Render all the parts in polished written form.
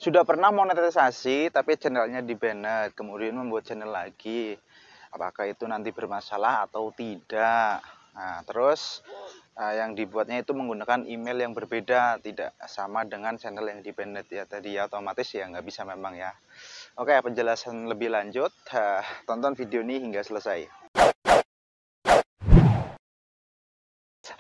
sudah pernah monetisasi tapi channelnya di-banned, kemudian membuat channel lagi. Apakah itu nanti bermasalah atau tidak? Nah, terus yang dibuatnya itu menggunakan email yang berbeda, tidak sama dengan channel yang di-banned ya tadi ya, otomatis ya nggak bisa memang ya. Oke, penjelasan lebih lanjut, tonton video ini hingga selesai.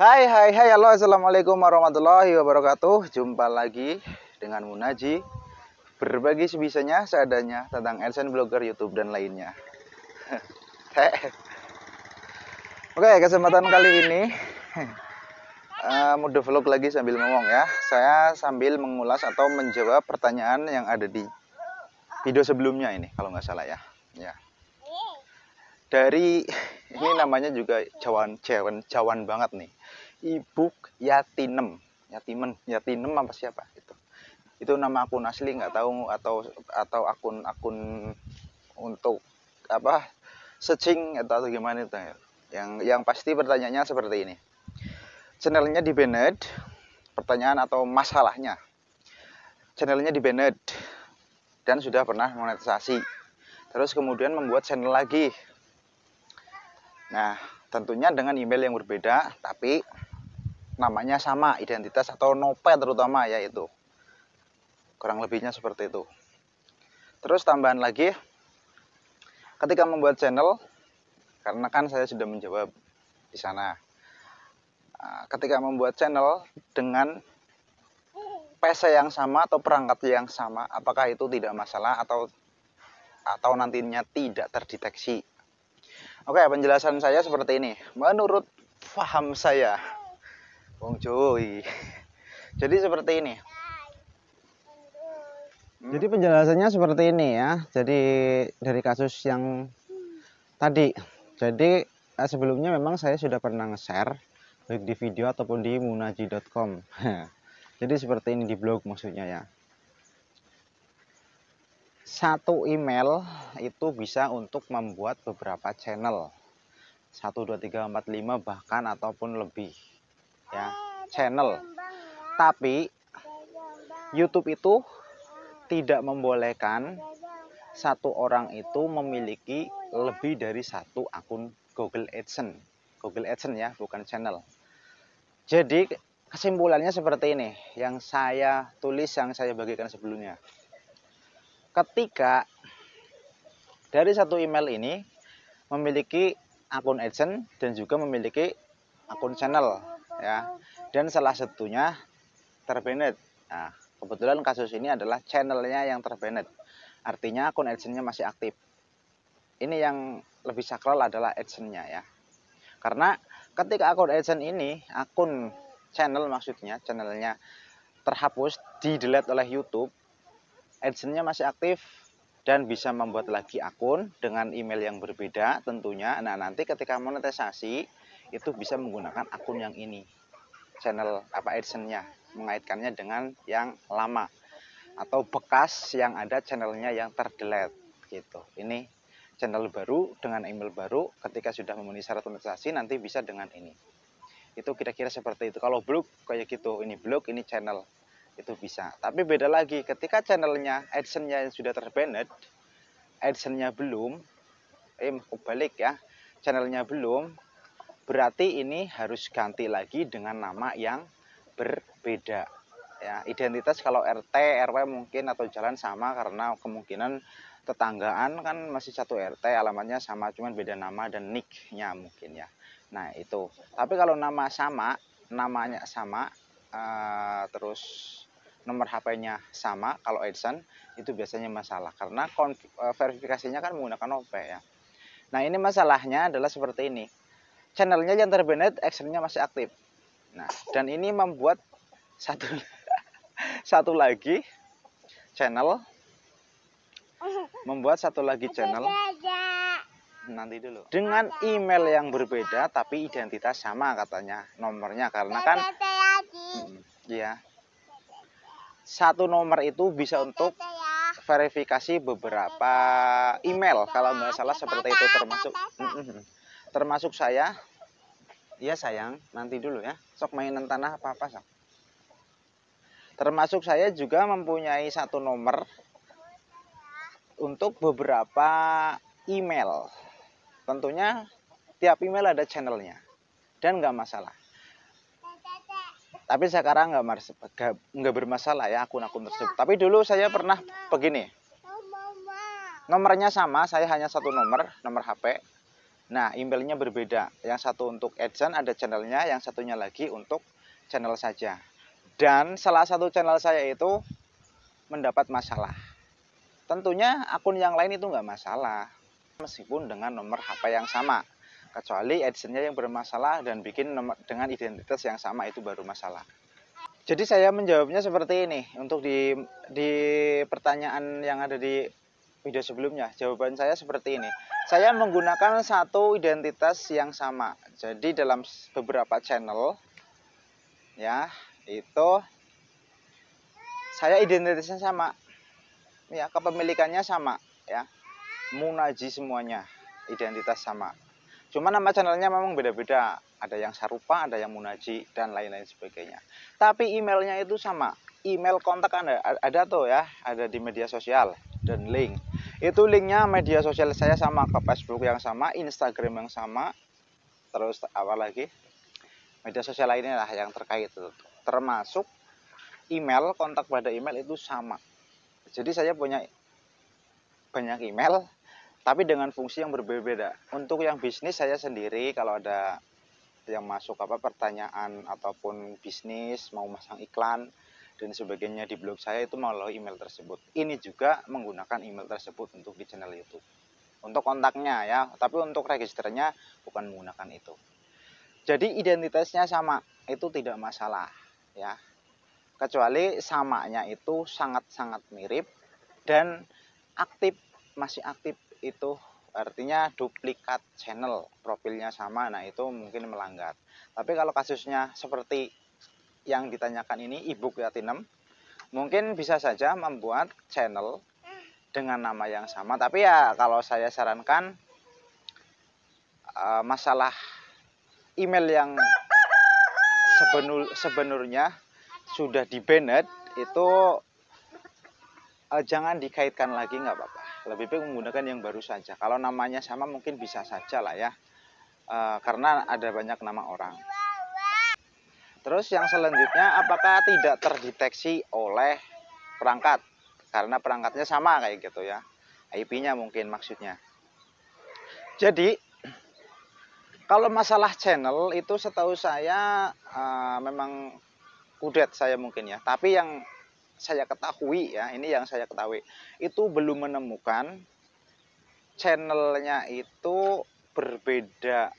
Hai, halo, assalamualaikum warahmatullahi wabarakatuh. Jumpa lagi dengan Munaji, berbagi sebisanya, seadanya tentang AdSense, blogger, YouTube dan lainnya. Oke, kesempatan kali ini mode vlog lagi sambil ngomong ya. Saya sambil mengulas atau menjawab pertanyaan yang ada di video sebelumnya ini, kalau nggak salah ya. Dari ini namanya juga cawan banget nih. Ibu Yatinem apa siapa itu nama akun asli nggak tahu, atau akun untuk apa searching atau gimana itu ya. Yang pasti pertanyaannya seperti ini. Channelnya di-banned, pertanyaan atau masalahnya. Channelnya di-banned dan sudah pernah monetisasi. Terus kemudian membuat channel lagi. Nah, tentunya dengan email yang berbeda, tapi namanya sama, identitas atau nope terutama ya itu. Kurang lebihnya seperti itu. Terus tambahan lagi, ketika membuat channel, karena kan saya sudah menjawab di sana. Ketika membuat channel dengan PC yang sama atau perangkat yang sama, apakah itu tidak masalah atau nantinya tidak terdeteksi? Oke, penjelasan saya seperti ini. Menurut paham saya, Bang Joy. Jadi seperti ini. Jadi penjelasannya seperti ini ya. Jadi dari kasus yang tadi. Jadi sebelumnya memang saya sudah pernah nge-share baik di video ataupun di munaji.com. Jadi seperti ini di blog maksudnya ya. Satu email itu bisa untuk membuat beberapa channel. 1 2 3 4 5 bahkan ataupun lebih ya, channel. Tapi YouTube itu tidak membolehkan satu orang itu memiliki lebih dari satu akun Google AdSense. Google AdSense ya, bukan channel. Jadi kesimpulannya seperti ini, yang saya tulis, yang saya bagikan sebelumnya. Ketika dari satu email ini memiliki akun AdSense dan juga memiliki akun channel ya, dan salah satunya terbanned. Nah, kebetulan kasus ini adalah channelnya yang terbanned, artinya akun AdSense-nya masih aktif. Ini yang lebih sakral adalah AdSense-nya ya, karena ketika akun AdSense ini, akun channel maksudnya, channelnya terhapus, di-delete oleh YouTube, AdSense-nya masih aktif dan bisa membuat lagi akun dengan email yang berbeda tentunya. Nah, nanti ketika monetisasi itu bisa menggunakan akun yang ini, channel AdSense-nya, mengaitkannya dengan yang lama atau bekas yang ada channelnya yang terdelete gitu. Ini channel baru dengan email baru, ketika sudah memenuhi syarat monetisasi nanti bisa dengan ini. Itu kira-kira seperti itu. Kalau blog kayak gitu, ini blog, ini channel, itu bisa. Tapi beda lagi ketika channelnya AdSense-nya sudah terbanned, AdSense-nya belum, balik ya, channelnya belum, berarti ini harus ganti lagi dengan nama yang berbeda ya. Identitas kalau RT, RW mungkin atau jalan sama, karena kemungkinan tetanggaan kan masih satu RT, alamatnya sama, cuman beda nama dan nick-nya mungkin ya. Nah itu. Tapi kalau nama sama, namanya sama, terus nomor HP-nya sama, kalau AdSense itu biasanya masalah karena verifikasinya kan menggunakan OP ya. Nah, ini masalahnya adalah seperti ini. Channelnya yang terbanned, AdSense-nya masih aktif. Nah, dan ini membuat satu lagi channel, nanti dulu, dengan email yang berbeda tapi identitas sama katanya nomornya, karena kan ya, satu nomor itu bisa untuk verifikasi beberapa email kalau nggak salah seperti itu, termasuk saya ya sayang. Nanti dulu ya, sok mainan tanah apa sok. Termasuk saya juga mempunyai satu nomor untuk beberapa email. Tentunya tiap email ada channelnya dan nggak masalah. Tapi sekarang nggak bermasalah ya akun-akun tersebut. Tapi dulu saya pernah begini. Nomornya sama, saya hanya satu nomor HP. Nah, emailnya berbeda. Yang satu untuk AdSense ada channelnya, yang satunya lagi untuk channel saja. Dan salah satu channel saya itu mendapat masalah. Tentunya akun yang lain itu nggak masalah, meskipun dengan nomor HP yang sama. Kecuali AdSense-nya yang bermasalah dan bikin nomor dengan identitas yang sama itu baru masalah. Jadi saya menjawabnya seperti ini. Untuk di pertanyaan yang ada di video sebelumnya, jawaban saya seperti ini. Saya menggunakan satu identitas yang sama. Jadi dalam beberapa channel ya, itu saya identitasnya sama. Ya, kepemilikannya sama ya. Munaji semuanya, identitas sama. Cuma nama channelnya memang beda-beda. Ada yang Sarupa, ada yang Munaji, dan lain-lain sebagainya. Tapi emailnya itu sama. Email kontak ada tuh ya, ada di media sosial dan link. Itu linknya media sosial saya sama, ke Facebook yang sama, Instagram yang sama. Terus apa lagi? Media sosial lainnya lah yang terkait itu. Termasuk email, kontak pada email itu sama. Jadi saya punya banyak email tapi dengan fungsi yang berbeda. Untuk yang bisnis saya sendiri, kalau ada yang masuk pertanyaan ataupun bisnis mau masang iklan dan sebagainya di blog saya itu melalui email tersebut. Ini juga menggunakan email tersebut untuk di channel YouTube. Untuk kontaknya ya, tapi untuk registernya bukan menggunakan itu. Jadi identitasnya sama, itu tidak masalah ya. Kecuali samanya itu sangat-sangat mirip dan masih aktif, itu artinya duplikat channel, profilnya sama, nah itu mungkin melanggar. Tapi kalau kasusnya seperti yang ditanyakan ini, Ibu Yatinem, mungkin bisa saja membuat channel dengan nama yang sama. Tapi ya kalau saya sarankan masalah email yang sebenarnya sudah di-banned itu jangan dikaitkan lagi, nggak apa-apa. Lebih baik menggunakan yang baru saja. Kalau namanya sama mungkin bisa saja lah ya, karena ada banyak nama orang. Terus yang selanjutnya, apakah tidak terdeteksi oleh perangkat? Karena perangkatnya sama kayak gitu ya, IP-nya mungkin maksudnya. Jadi kalau masalah channel itu setahu saya memang kudet saya mungkin ya. Tapi yang saya ketahui ya, ini yang saya ketahui, itu belum menemukan channelnya itu berbeda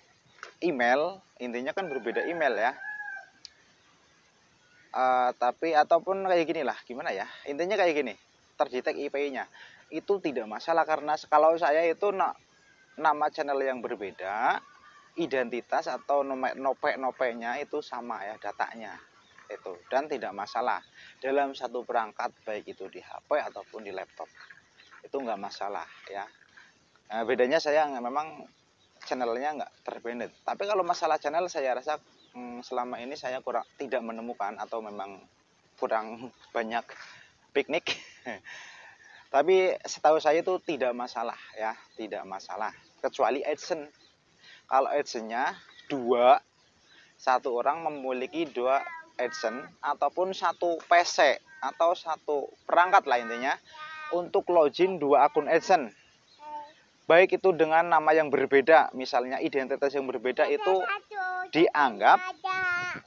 email. Intinya kan berbeda email ya. Tapi ataupun kayak gini lah, gimana ya, intinya kayak gini, terdetek IP-nya itu tidak masalah. Karena kalau saya itu nama channel yang berbeda, identitas atau nope-nopenya itu sama ya, datanya itu, dan tidak masalah dalam satu perangkat, baik itu di HP ataupun di laptop, itu nggak masalah ya. Nah, bedanya saya memang channelnya nggak terbanned. Tapi kalau masalah channel saya rasa selama ini saya tidak menemukan, atau memang kurang banyak piknik. Tapi setahu saya itu tidak masalah ya, tidak masalah. Kecuali AdSense. Kalau AdSense-nya satu orang memiliki dua AdSense ataupun satu PC atau satu perangkat lah intinya, untuk login dua akun AdSense. Baik itu dengan nama yang berbeda, misalnya identitas yang berbeda, itu dianggap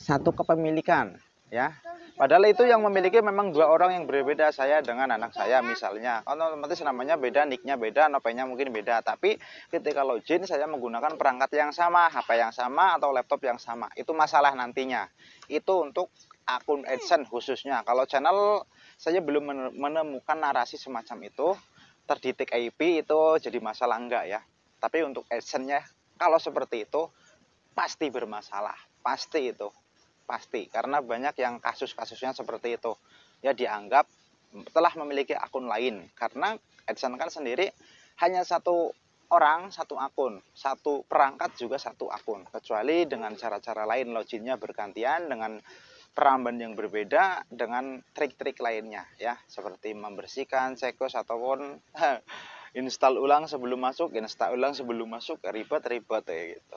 satu kepemilikan ya. Padahal itu yang memiliki memang dua orang yang berbeda, saya dengan anak saya misalnya. Otomatis namanya beda, nicknya beda, nopenya mungkin beda. Tapi ketika login saya menggunakan perangkat yang sama, HP yang sama atau laptop yang sama, itu masalah nantinya. Itu untuk akun AdSense khususnya. Kalau channel saya belum menemukan narasi semacam itu, terdetek IP itu jadi masalah enggak ya. Tapi untuk AdSense-nya kalau seperti itu pasti bermasalah, pasti itu. Pasti, karena banyak yang kasus-kasusnya seperti itu. Ya dianggap telah memiliki akun lain. Karena AdSense kan sendiri hanya satu orang, satu akun. Satu perangkat juga satu akun. Kecuali dengan cara-cara lain, loginnya bergantian dengan peramban yang berbeda dengan trik-trik lainnya ya, seperti membersihkan sekos ataupun install ulang sebelum masuk, ribet-ribet kayak gitu.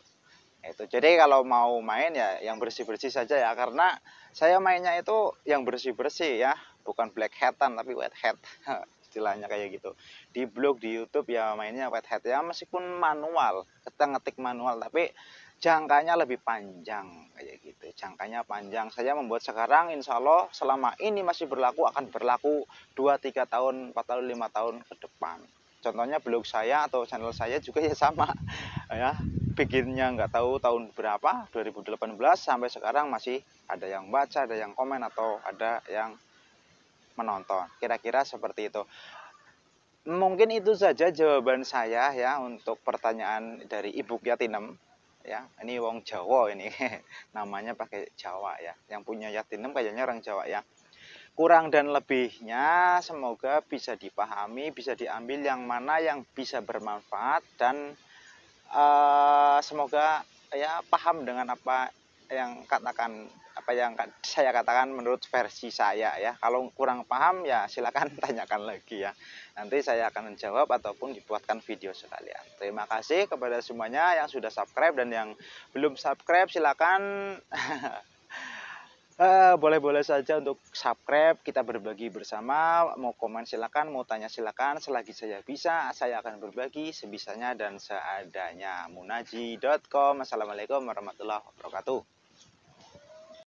Itu. Jadi kalau mau main ya yang bersih-bersih saja ya, karena saya mainnya itu yang bersih-bersih ya, bukan black hat-an tapi white hat. Istilahnya kayak gitu. Di blog di YouTube ya mainnya white hat ya, meskipun manual, kita ngetik manual tapi jangkanya lebih panjang kayak gitu. Jangkanya panjang. Saya membuat sekarang insya Allah selama ini masih berlaku, akan berlaku 2-3 tahun, 4 tahun, 5 tahun ke depan. Contohnya blog saya atau channel saya juga ya sama ya, bikinnya nggak tahu tahun berapa, 2018 sampai sekarang masih ada yang baca, ada yang komen, atau ada yang menonton. Kira-kira seperti itu. Mungkin itu saja jawaban saya ya untuk pertanyaan dari Ibu Yatinem ya. Ini wong Jawa ini namanya pakai Jawa ya. Yang punya Yatinem kayaknya orang Jawa ya. Kurang dan lebihnya semoga bisa dipahami, bisa diambil yang mana yang bisa bermanfaat, dan semoga ya paham dengan apa yang saya katakan menurut versi saya ya. Kalau kurang paham ya silakan tanyakan lagi ya. Nanti saya akan menjawab ataupun dibuatkan video sekalian. Terima kasih kepada semuanya yang sudah subscribe, dan yang belum subscribe silakan boleh-boleh saja untuk subscribe. Kita berbagi bersama. Mau komen silakan, mau tanya silakan. Selagi saya bisa, saya akan berbagi sebisanya dan seadanya. Munaji.com. Assalamualaikum warahmatullahi wabarakatuh.